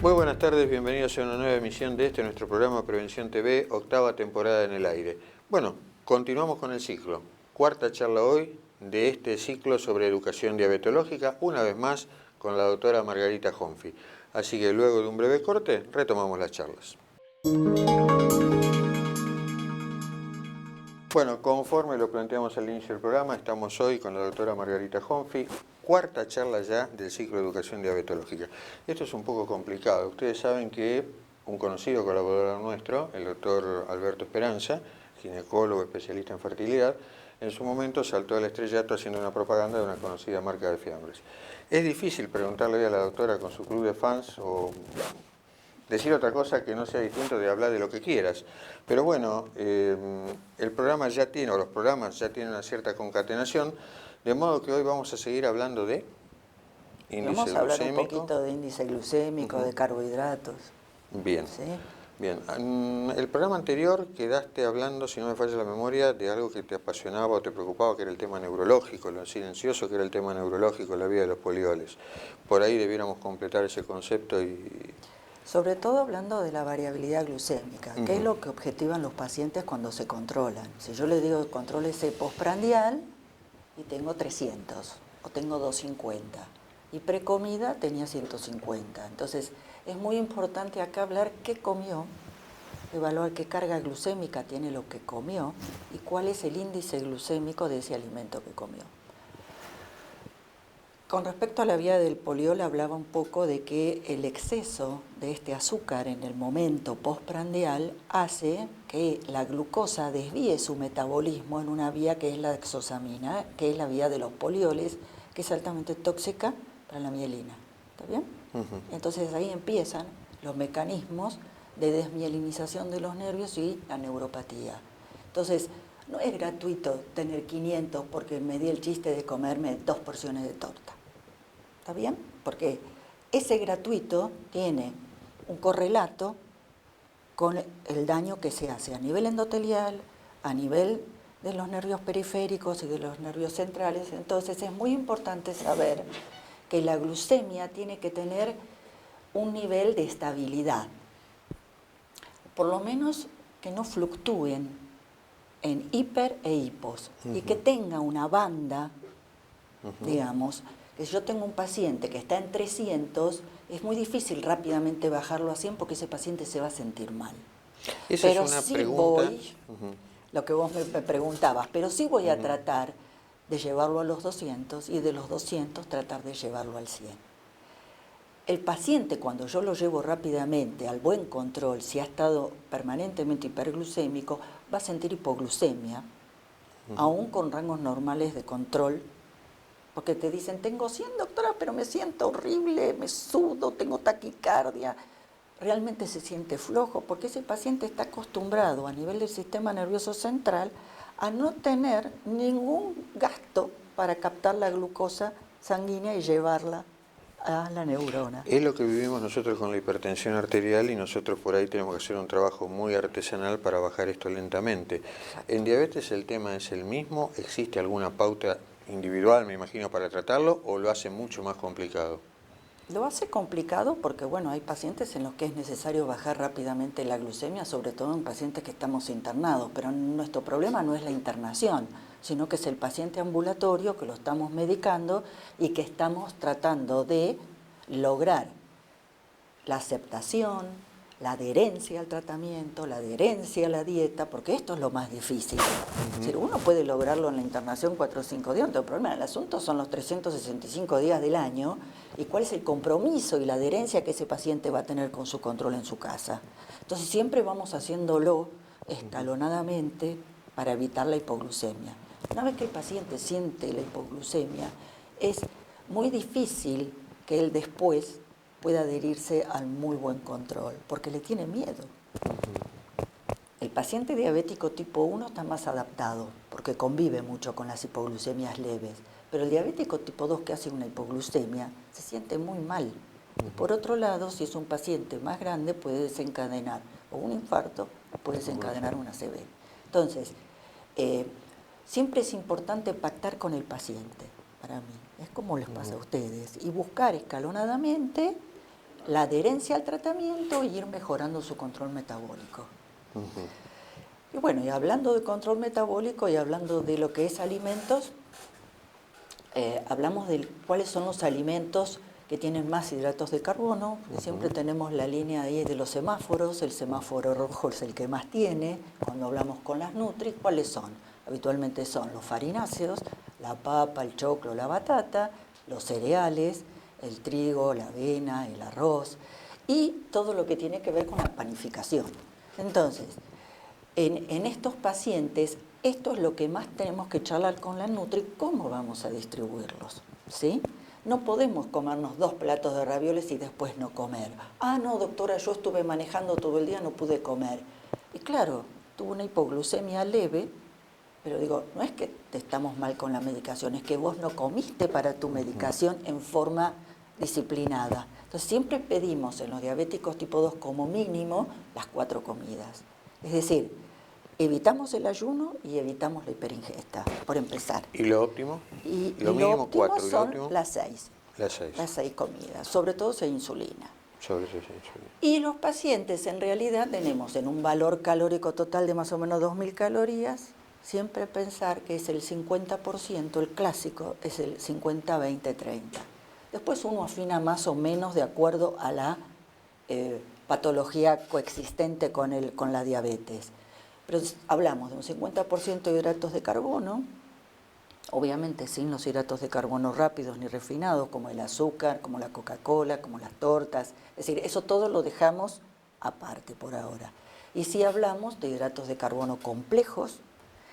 Muy buenas tardes, bienvenidos a una nueva emisión de nuestro programa Prevención TV, octava temporada en el aire. Bueno, continuamos con el ciclo. Cuarta charla hoy de este ciclo sobre educación diabetológica, una vez más con la doctora Margarita Honfi. Así que luego de un breve corte, retomamos las charlas. Bueno, conforme lo planteamos al inicio del programa, estamos hoy con la doctora Margarita Honfi, cuarta charla ya del ciclo de educación diabetológica. Esto es un poco complicado. Ustedes saben que un conocido colaborador nuestro, el doctor Alberto Esperanza, ginecólogo especialista en fertilidad, en su momento saltó al estrellato haciendo una propaganda de una conocida marca de fiambres. Es difícil preguntarle hoy a la doctora con su club de fans o decir otra cosa que no sea distinto de hablar de lo que quieras. Pero bueno, el programa ya tiene, o los programas ya tienen una cierta concatenación, de modo que hoy vamos a seguir hablando de índice Vamos a hablar glucémico. un poquito de índice glucémico, de carbohidratos. Bien. ¿Sí? Bien. El programa anterior quedaste hablando, si no me falla la memoria, de algo que te apasionaba o te preocupaba, que era el tema neurológico, lo silencioso que era el tema neurológico en la vida de los polioles. Por ahí debiéramos completar ese concepto y... Sobre todo hablando de la variabilidad glucémica, que es lo que objetivan los pacientes cuando se controlan. Si yo les digo contrólese postprandial y tengo 300 o tengo 250 y precomida tenía 150. Entonces es muy importante acá hablar qué comió, evaluar qué carga glucémica tiene lo que comió y cuál es el índice glucémico de ese alimento que comió. Con respecto a la vía del poliol, hablaba un poco de que el exceso de este azúcar en el momento postprandial hace que la glucosa desvíe su metabolismo en una vía que es la exosamina, que es la vía de los polioles, que es altamente tóxica para la mielina. ¿Está bien? Entonces ahí empiezan los mecanismos de desmielinización de los nervios y la neuropatía. Entonces, no es gratuito tener 500 porque me di el chiste de comerme 2 porciones de torta. ¿Está bien? Porque ese gratuito tiene un correlato con el daño que se hace a nivel endotelial, a nivel de los nervios periféricos y de los nervios centrales. Entonces es muy importante saber que la glucemia tiene que tener un nivel de estabilidad. Por lo menos que no fluctúen en hiper e hipos y que tenga una banda, digamos, que si yo tengo un paciente que está en 300, es muy difícil rápidamente bajarlo a 100 porque ese paciente se va a sentir mal. Esa Pero es una sí pregunta. voy, lo que vos me preguntabas, pero sí voy a tratar de llevarlo a los 200 y de los 200 tratar de llevarlo al 100. El paciente, cuando yo lo llevo rápidamente al buen control, si ha estado permanentemente hiperglucémico, va a sentir hipoglucemia, aún con rangos normales de control, porque te dicen, tengo 100, doctora, pero me siento horrible, me sudo, tengo taquicardia. Realmente se siente flojo, porque ese paciente está acostumbrado a nivel del sistema nervioso central a no tener ningún gasto para captar la glucosa sanguínea y llevarla a la neurona. Es lo que vivimos nosotros con la hipertensión arterial y nosotros por ahí tenemos que hacer un trabajo muy artesanal para bajar esto lentamente. Exacto. ¿En diabetes el tema es el mismo? ¿Existe alguna pauta individual, me imagino, para tratarlo o lo hace mucho más complicado? Lo hace complicado porque, bueno, hay pacientes en los que es necesario bajar rápidamente la glucemia, sobre todo en pacientes que estamos internados, pero nuestro problema no es la internación, sino que es el paciente ambulatorio que lo estamos medicando y que estamos tratando de lograr la aceptación, la adherencia al tratamiento, la adherencia a la dieta, porque esto es lo más difícil. Es decir, uno puede lograrlo en la internación 4 o 5 días, no hay problema. El asunto son los 365 días del año y cuál es el compromiso y la adherencia que ese paciente va a tener con su control en su casa. Entonces siempre vamos haciéndolo escalonadamente para evitar la hipoglucemia. Una vez que el paciente siente la hipoglucemia, es muy difícil que él después pueda adherirse al muy buen control, porque le tiene miedo. El paciente diabético tipo 1 está más adaptado, porque convive mucho con las hipoglucemias leves, pero el diabético tipo 2 que hace una hipoglucemia se siente muy mal. Por otro lado, si es un paciente más grande, puede desencadenar o un infarto o puede desencadenar una ACV. Entonces, siempre es importante pactar con el paciente, para mí. Es como les pasa a ustedes, y buscar escalonadamente la adherencia al tratamiento y ir mejorando su control metabólico. Y bueno, y hablando de control metabólico y hablando de lo que es alimentos, hablamos de cuáles son los alimentos que tienen más hidratos de carbono. Siempre tenemos la línea ahí de los semáforos, el semáforo rojo es el que más tiene. Cuando hablamos con las Nutri, ¿cuáles son? Habitualmente son los farináceos, la papa, el choclo, la batata, los cereales, el trigo, la avena, el arroz y todo lo que tiene que ver con la panificación. Entonces, en estos pacientes, esto es lo que más tenemos que charlar con la Nutri, cómo vamos a distribuirlos, ¿sí? No podemos comernos 2 platos de ravioles y después no comer. Ah, no, doctora, yo estuve manejando todo el día, no pude comer. Y claro, tuvo una hipoglucemia leve, pero digo, no es que te estamos mal con la medicación, es que vos no comiste para tu medicación en forma disciplinada. Entonces siempre pedimos en los diabéticos tipo 2 como mínimo las 4 comidas. Es decir, evitamos el ayuno y evitamos la hiperingesta, por empezar. ¿Y lo óptimo? Y lo lo mínimo óptimo 4, ¿y lo son óptimo? las 6. Las 6. Las 6 comidas, sobre todo si hay insulina. Sobre eso sí, insulina. Y los pacientes en realidad tenemos en un valor calórico total de más o menos 2.000 calorías, siempre pensar que es el 50%, el clásico es el 50-20-30. Después uno afina más o menos de acuerdo a la patología coexistente con la diabetes. Pero hablamos de un 50% de hidratos de carbono, obviamente sin los hidratos de carbono rápidos ni refinados, como el azúcar, como la Coca-Cola, como las tortas. Es decir, eso todo lo dejamos aparte por ahora. Y sí hablamos de hidratos de carbono complejos,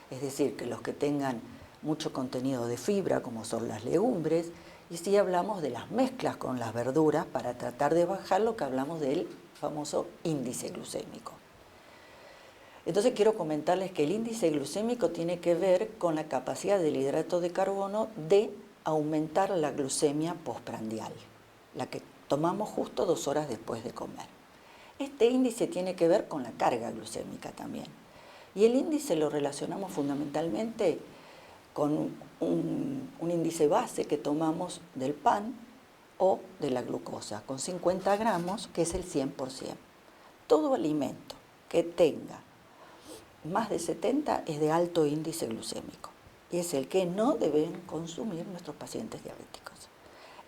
es decir, que los que tengan mucho contenido de fibra, como son las legumbres, y sí hablamos de las mezclas con las verduras para tratar de bajar lo que hablamos del famoso índice glucémico. Entonces quiero comentarles que el índice glucémico tiene que ver con la capacidad del hidrato de carbono de aumentar la glucemia postprandial, la que tomamos justo 2 horas después de comer. Este índice tiene que ver con la carga glucémica también. Y el índice lo relacionamos fundamentalmente con un índice base que tomamos del pan o de la glucosa, con 50 gramos, que es el 100%. Todo alimento que tenga más de 70 es de alto índice glucémico y es el que no deben consumir nuestros pacientes diabéticos.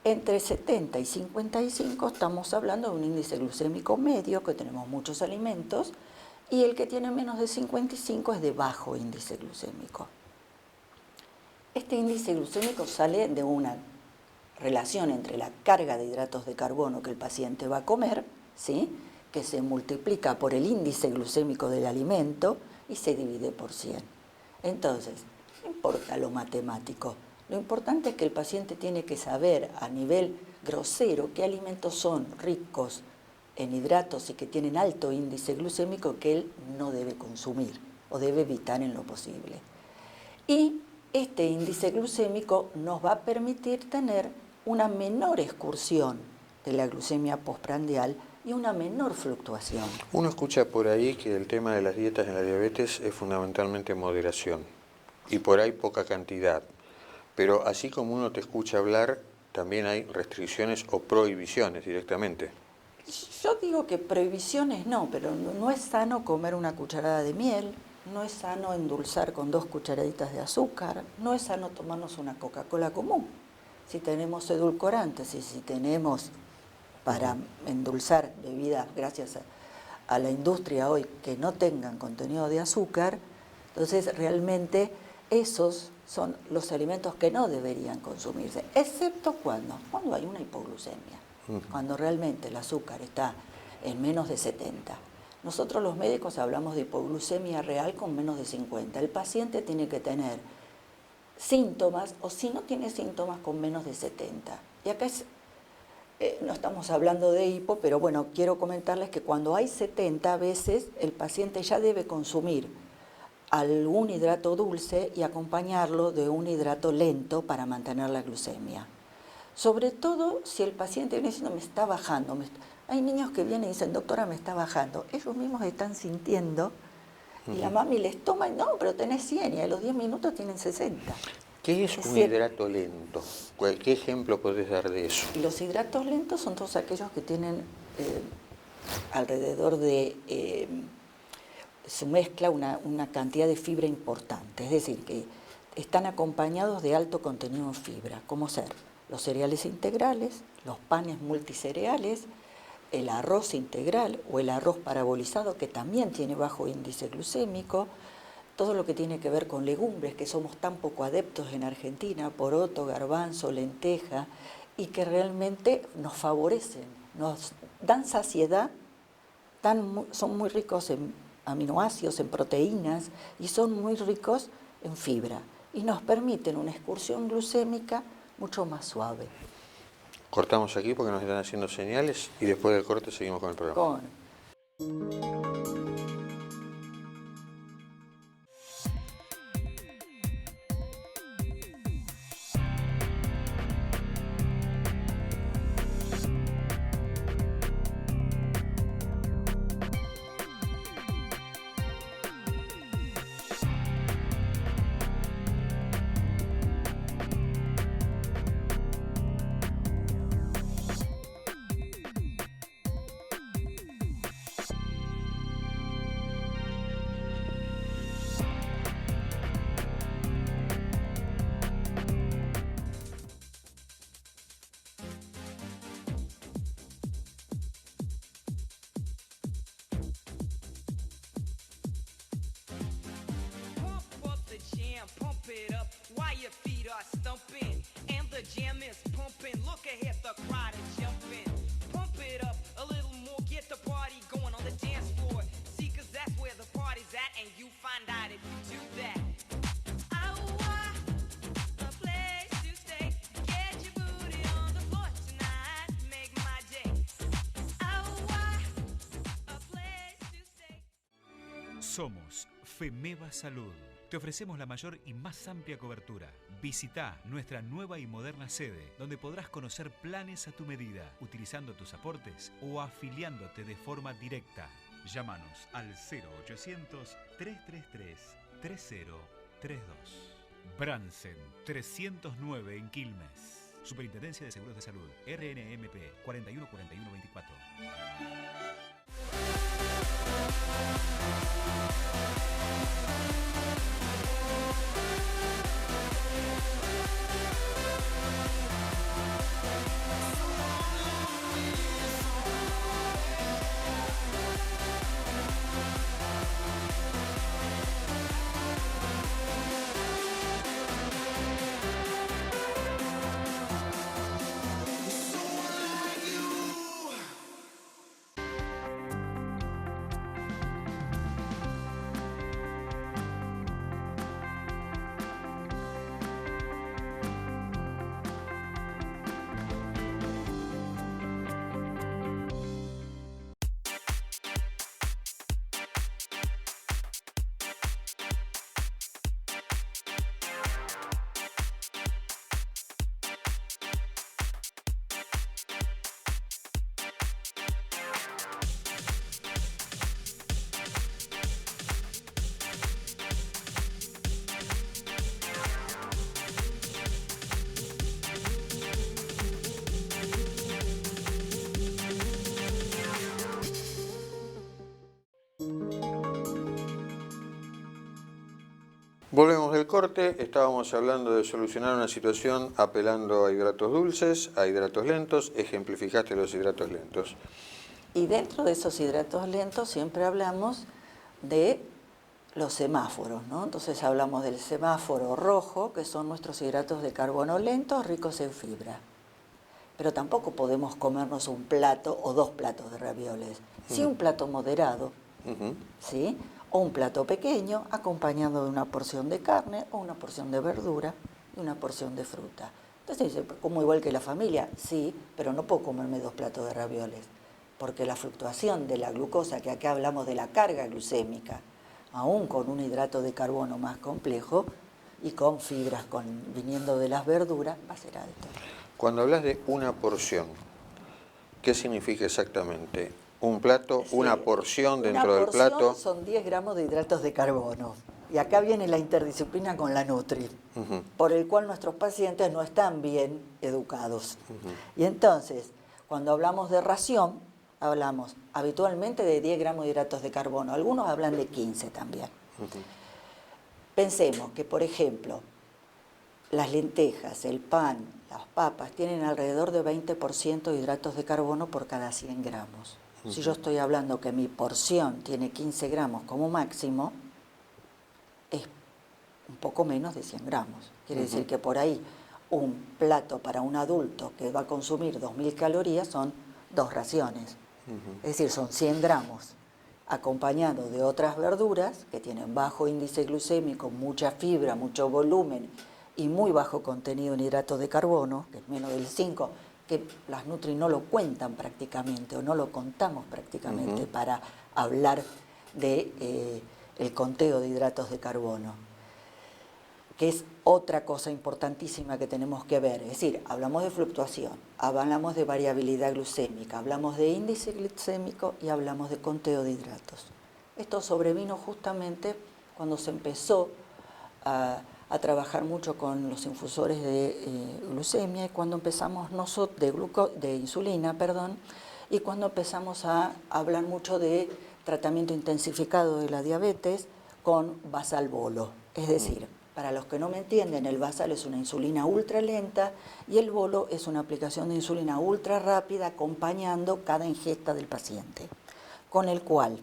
Entre 70 y 55 estamos hablando de un índice glucémico medio, que tenemos muchos alimentos, y el que tiene menos de 55 es de bajo índice glucémico. Este índice glucémico sale de una relación entre la carga de hidratos de carbono que el paciente va a comer, ¿sí?, que se multiplica por el índice glucémico del alimento y se divide por 100. Entonces, no importa lo matemático, lo importante es que el paciente tiene que saber a nivel grosero qué alimentos son ricos en hidratos y que tienen alto índice glucémico que él no debe consumir o debe evitar en lo posible. Y este índice glucémico nos va a permitir tener una menor excursión de la glucemia postprandial y una menor fluctuación. Uno escucha por ahí que el tema de las dietas en la diabetes es fundamentalmente moderación y por ahí poca cantidad. Pero así como uno te escucha hablar, también hay restricciones o prohibiciones directamente. Yo digo que prohibiciones no, pero no es sano comer una cucharada de miel, no es sano endulzar con 2 cucharaditas de azúcar, no es sano tomarnos una Coca-Cola común. Si tenemos edulcorantes y si tenemos para endulzar bebidas gracias a la industria hoy que no tengan contenido de azúcar, entonces realmente esos son los alimentos que no deberían consumirse, excepto cuando hay una hipoglucemia, cuando realmente el azúcar está en menos de 70. Nosotros los médicos hablamos de hipoglucemia real con menos de 50. El paciente tiene que tener síntomas, o si no tiene síntomas, con menos de 70. Y acá no estamos hablando de hipo, pero bueno, quiero comentarles que cuando hay 70 a veces el paciente ya debe consumir algún hidrato dulce y acompañarlo de un hidrato lento para mantener la glucemia. Sobre todo si el paciente viene diciendo, me está bajando. Hay niños que vienen y dicen, doctora, me está bajando. Ellos mismos están sintiendo y la mami les toma y no, pero tenés 100 y a los 10 minutos tienen 60. ¿Qué es un hidrato lento? ¿Qué ejemplo podés dar de eso? Los hidratos lentos son todos aquellos que tienen alrededor de su mezcla una cantidad de fibra importante, es decir, que están acompañados de alto contenido en fibra, como ser los cereales integrales, los panes multicereales, el arroz integral o el arroz parabolizado, que también tiene bajo índice glucémico, todo lo que tiene que ver con legumbres, que somos tan poco adeptos en Argentina, poroto, garbanzo, lenteja, y que realmente nos favorecen, nos dan saciedad, son muy ricos en aminoácidos, en proteínas, y son muy ricos en fibra, y nos permiten una excursión glucémica mucho más suave. Cortamos aquí porque nos están haciendo señales y después del corte seguimos con el programa. Somos Femeva Salud. Te ofrecemos la mayor y más amplia cobertura. Visita nuestra nueva y moderna sede, donde podrás conocer planes a tu medida, utilizando tus aportes o afiliándote de forma directa. Llámanos al 0800-333-3032. Bransen 309 en Quilmes. Superintendencia de Seguros de Salud. RNMP 414124. Volvemos del corte, estábamos hablando de solucionar una situación apelando a hidratos dulces, a hidratos lentos, ejemplificaste los hidratos lentos. Y dentro de esos hidratos lentos siempre hablamos de los semáforos, ¿no? Entonces hablamos del semáforo rojo, que son nuestros hidratos de carbono lentos ricos en fibra. Pero tampoco podemos comernos un plato o 2 platos de ravioles. Sí, un plato moderado, ¿sí? O un plato pequeño acompañado de una porción de carne o una porción de verdura y una porción de fruta. Entonces, ¿como igual que la familia? Sí, pero no puedo comerme 2 platos de ravioles, porque la fluctuación de la glucosa, que acá hablamos de la carga glucémica, aún con un hidrato de carbono más complejo y con fibras viniendo de las verduras, va a ser alto. Cuando hablas de una porción, ¿qué significa exactamente? ¿Un plato, sí, una porción dentro del plato? Son 10 gramos de hidratos de carbono. Y acá viene la interdisciplina con la Nutri, por el cual nuestros pacientes no están bien educados. Y entonces, cuando hablamos de ración, hablamos habitualmente de 10 gramos de hidratos de carbono. Algunos hablan de 15 también. Pensemos que, por ejemplo, las lentejas, el pan, las papas tienen alrededor de 20% de hidratos de carbono por cada 100 gramos. Si yo estoy hablando que mi porción tiene 15 gramos como máximo, es un poco menos de 100 gramos. Quiere decir que por ahí un plato para un adulto que va a consumir 2.000 calorías son 2 raciones. Es decir, son 100 gramos, acompañado de otras verduras que tienen bajo índice glucémico, mucha fibra, mucho volumen y muy bajo contenido en hidratos de carbono, que es menos del 5, que las Nutri no lo cuentan prácticamente o no lo contamos prácticamente para hablar de el conteo de hidratos de carbono, que es otra cosa importantísima que tenemos que ver. Es decir, hablamos de fluctuación, hablamos de variabilidad glucémica, hablamos de índice glucémico y hablamos de conteo de hidratos. Esto sobrevino justamente cuando se empezó a trabajar mucho con los infusores de glucemia y cuando empezamos nosotros de insulina, y cuando empezamos a hablar mucho de tratamiento intensificado de la diabetes con basal bolo. Es decir, para los que no me entienden, el basal es una insulina ultra lenta y el bolo es una aplicación de insulina ultra rápida acompañando cada ingesta del paciente, con el cual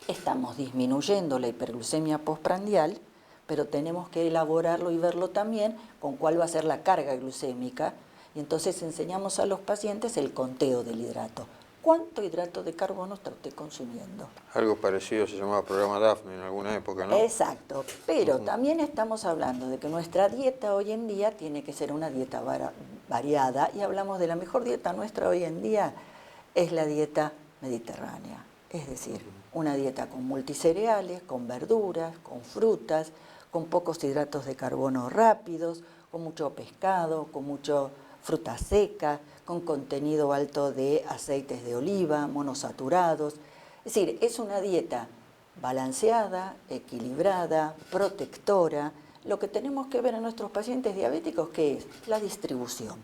estamos disminuyendo la hiperglucemia postprandial, pero tenemos que elaborarlo y verlo también con cuál va a ser la carga glucémica, y entonces enseñamos a los pacientes el conteo del hidrato. ¿Cuánto hidrato de carbono está usted consumiendo? Algo parecido se llamaba programa Daphne en alguna época, ¿no? Exacto, pero también estamos hablando de que nuestra dieta hoy en día tiene que ser una dieta variada, y hablamos de la mejor dieta nuestra hoy en día es la dieta mediterránea, es decir, una dieta con multicereales, con verduras, con frutas, con pocos hidratos de carbono rápidos, con mucho pescado, con mucha fruta seca, con contenido alto de aceites de oliva, monosaturados. Es decir, es una dieta balanceada, equilibrada, protectora. Lo que tenemos que ver en nuestros pacientes diabéticos, ¿qué es? La distribución.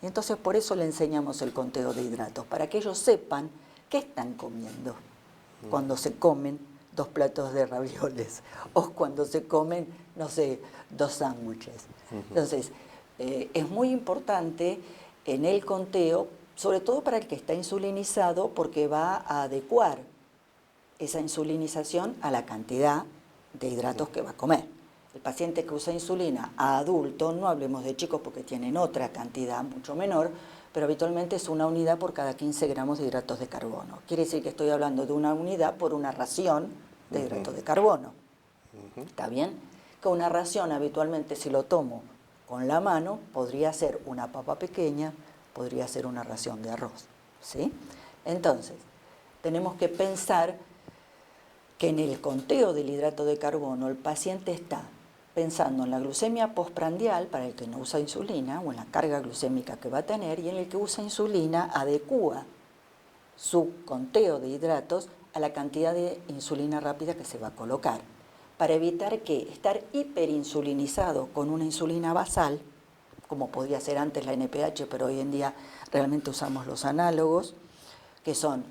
Y entonces por eso le enseñamos el conteo de hidratos, para que ellos sepan qué están comiendo cuando se comen 2 platos de ravioles o cuando se comen, no sé, 2 sándwiches. Entonces, es muy importante en el conteo, sobre todo para el que está insulinizado, porque va a adecuar esa insulinización a la cantidad de hidratos que va a comer. El paciente que usa insulina a adulto, no hablemos de chicos porque tienen otra cantidad mucho menor, pero habitualmente es 1 unidad por cada 15 gramos de hidratos de carbono. Quiere decir que estoy hablando de 1 unidad por una ración de hidratos de carbono. ¿Está bien? Que una ración habitualmente, si lo tomo con la mano, podría ser una papa pequeña, podría ser una ración de arroz, ¿sí? Entonces, tenemos que pensar que en el conteo del hidrato de carbono el paciente está pensando en la glucemia postprandial para el que no usa insulina o en la carga glucémica que va a tener, y en el que usa insulina adecúa su conteo de hidratos a la cantidad de insulina rápida que se va a colocar, para evitar que estar hiperinsulinizado con una insulina basal, como podía ser antes la NPH, pero hoy en día realmente usamos los análogos, que son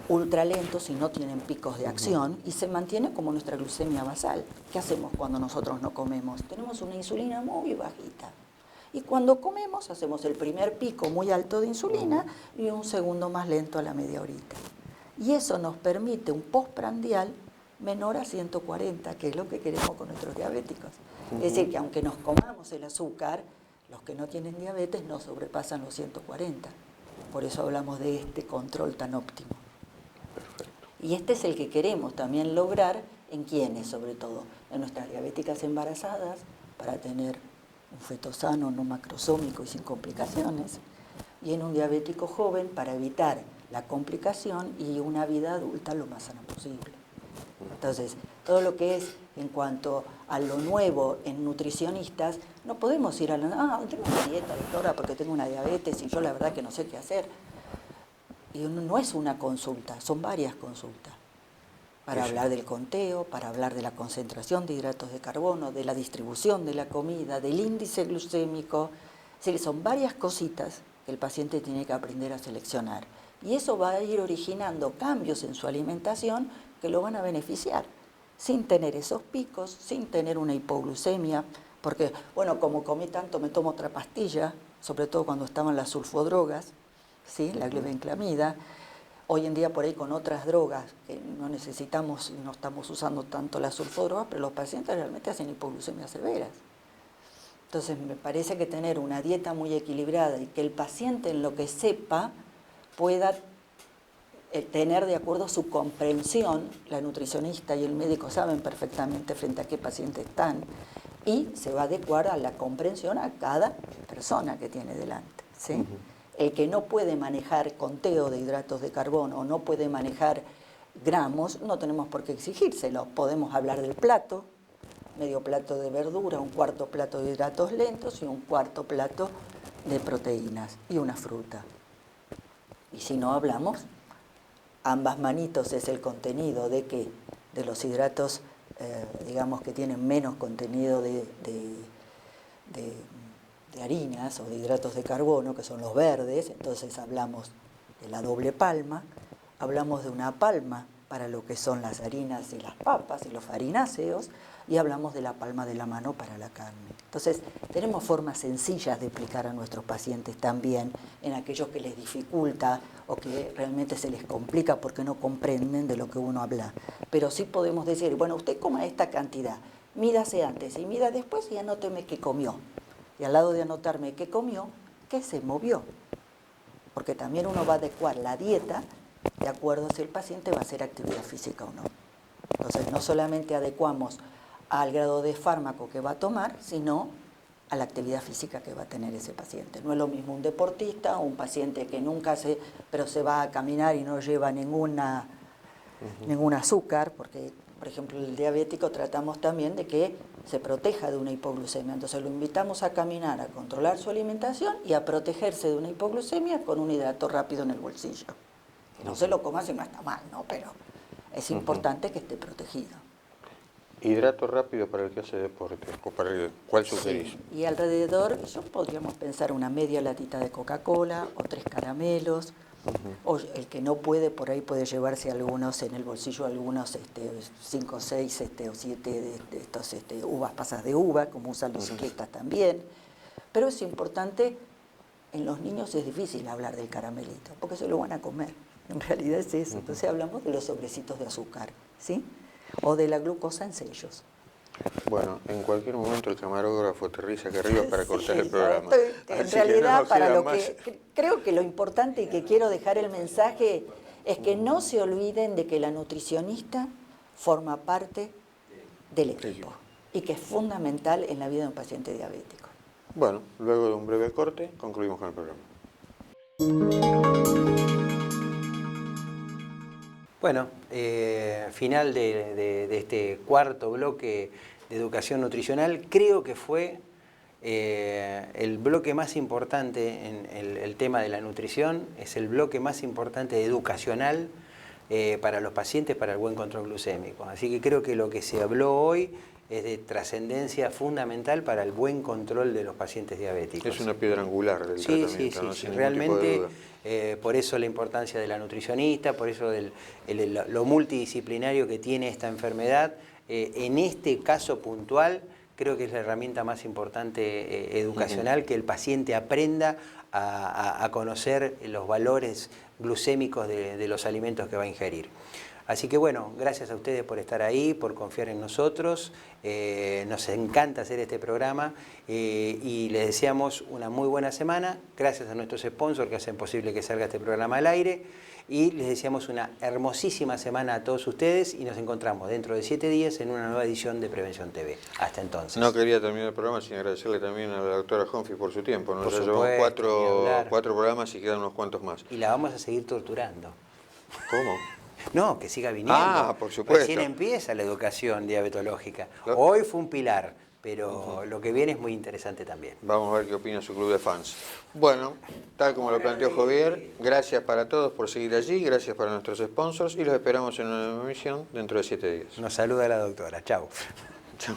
ultralentos y no tienen picos de acción y se mantiene como nuestra glucemia basal. ¿Qué hacemos cuando nosotros no comemos? Tenemos una insulina muy bajita. Y cuando comemos hacemos el primer pico muy alto de insulina y un segundo más lento a la media horita. Y eso nos permite un postprandial menor a 140, que es lo que queremos con nuestros diabéticos. Es decir, que aunque nos comamos el azúcar, los que no tienen diabetes no sobrepasan los 140. Por eso hablamos de este control tan óptimo. Perfecto. Y este es el que queremos también lograr en quienes, sobre todo, en nuestras diabéticas embarazadas, para tener un feto sano, no macrosómico y sin complicaciones, y en un diabético joven para evitar la complicación y una vida adulta lo más sana posible. Entonces, todo lo que es en cuanto a lo nuevo en nutricionistas, no podemos ir a la, tengo una dieta, doctora, porque tengo una diabetes y yo la verdad que no sé qué hacer. Y no es una consulta, son varias consultas. Para hablar del conteo, para hablar de la concentración de hidratos de carbono, de la distribución de la comida, del índice glucémico. Es decir, son varias cositas que el paciente tiene que aprender a seleccionar. Y eso va a ir originando cambios en su alimentación que lo van a beneficiar, sin tener esos picos, sin tener una hipoglucemia, porque, bueno, como comí tanto, me tomo otra pastilla, sobre todo cuando estaban las sulfodrogas, ¿sí? La glibenclamida. Hoy en día por ahí con otras drogas que no necesitamos, no estamos usando tanto las sulfodrogas, pero los pacientes realmente hacen hipoglucemias severas. Entonces me parece que tener una dieta muy equilibrada y que el paciente en lo que sepa pueda tener de acuerdo a su comprensión, la nutricionista y el médico saben perfectamente frente a qué paciente están y se va a adecuar a la comprensión a cada persona que tiene delante, ¿sí? El que no puede manejar conteo de hidratos de carbono o no puede manejar gramos, no tenemos por qué exigírselo. Podemos hablar del plato, medio plato de verdura, un cuarto plato de hidratos lentos y un cuarto plato de proteínas y una fruta. Y si no hablamos, ambas manitos es el contenido de que de los hidratos, digamos que tienen menos contenido de harinas o de hidratos de carbono, que son los verdes. Entonces hablamos de la doble palma, hablamos de una palma para lo que son las harinas y las papas y los farináceos, y hablamos de la palma de la mano para la carne. Entonces tenemos formas sencillas de explicar a nuestros pacientes también en aquellos que les dificulta o que realmente se les complica porque no comprenden de lo que uno habla. Pero sí podemos decir, bueno, usted coma esta cantidad, mídase antes y mida después y anóteme qué comió. Y al lado de anotarme qué comió, qué se movió. Porque también uno va a adecuar la dieta de acuerdo a si el paciente va a hacer actividad física o no. Entonces no solamente adecuamos al grado de fármaco que va a tomar, sino a la actividad física que va a tener ese paciente. No es lo mismo un deportista o un paciente que nunca hace, pero se va a caminar y no lleva ningún azúcar, porque, por ejemplo, el diabético tratamos también de que se proteja de una hipoglucemia. Entonces lo invitamos a caminar, a controlar su alimentación y a protegerse de una hipoglucemia con un hidrato rápido en el bolsillo. Que no se lo coma si no está mal, ¿no? Pero es importante que esté protegido. Hidrato rápido para el que hace deporte, o para el cual sugerís. Sí. Y alrededor, podríamos pensar una media latita de Coca-Cola o 3 caramelos, o el que no puede, por ahí puede llevarse algunos en el bolsillo, algunos 5, 6 o 7 de estos uvas pasas de uva, como usan los ciclistas también. Pero es importante, en los niños es difícil hablar del caramelito, porque se lo van a comer. En realidad es eso. Entonces hablamos de los sobrecitos de azúcar, ¿sí? O de la glucosa en sellos. Bueno, en cualquier momento el camarógrafo aterriza acá arriba para cortar el Sí, programa. En realidad, para lo que creo que lo importante y que quiero dejar el mensaje es que no se olviden de que la nutricionista forma parte del equipo y que es fundamental en la vida de un paciente diabético. Bueno, luego de un breve corte, concluimos con el programa. Bueno, final de este cuarto bloque de educación nutricional. Creo que fue el bloque más importante en el tema de la nutrición, es el bloque más importante educacional para los pacientes, para el buen control glucémico. Así que creo que lo que se habló hoy es de trascendencia fundamental para el buen control de los pacientes diabéticos. Es una piedra angular del tratamiento, ¿no? Sí. Sin Realmente ningún tipo de duda. Por eso la importancia de la nutricionista, por eso lo multidisciplinario que tiene esta enfermedad. En este caso puntual, creo que es la herramienta más importante educacional, que el paciente aprenda a conocer los valores glucémicos de los alimentos que va a ingerir. Así que bueno, gracias a ustedes por estar ahí, por confiar en nosotros. Nos encanta hacer este programa y les deseamos una muy buena semana. Gracias a nuestros sponsors que hacen posible que salga este programa al aire. Y les deseamos una hermosísima semana a todos ustedes y nos encontramos dentro de 7 días en una nueva edición de Prevención TV. Hasta entonces. No quería terminar el programa sin agradecerle también a la doctora Honfi por su tiempo. Nos llevamos cuatro programas y quedan unos cuantos más. Y la vamos a seguir torturando. ¿Cómo? No, que siga viniendo. Ah, por supuesto. Recién empieza la educación diabetológica. Hoy fue un pilar, pero lo que viene es muy interesante también. Vamos a ver qué opina su club de fans. Bueno, tal como lo planteó Javier, gracias para todos por seguir allí, gracias para nuestros sponsors y los esperamos en una nueva emisión dentro de 7 días. Nos saluda la doctora. Chau. Chau.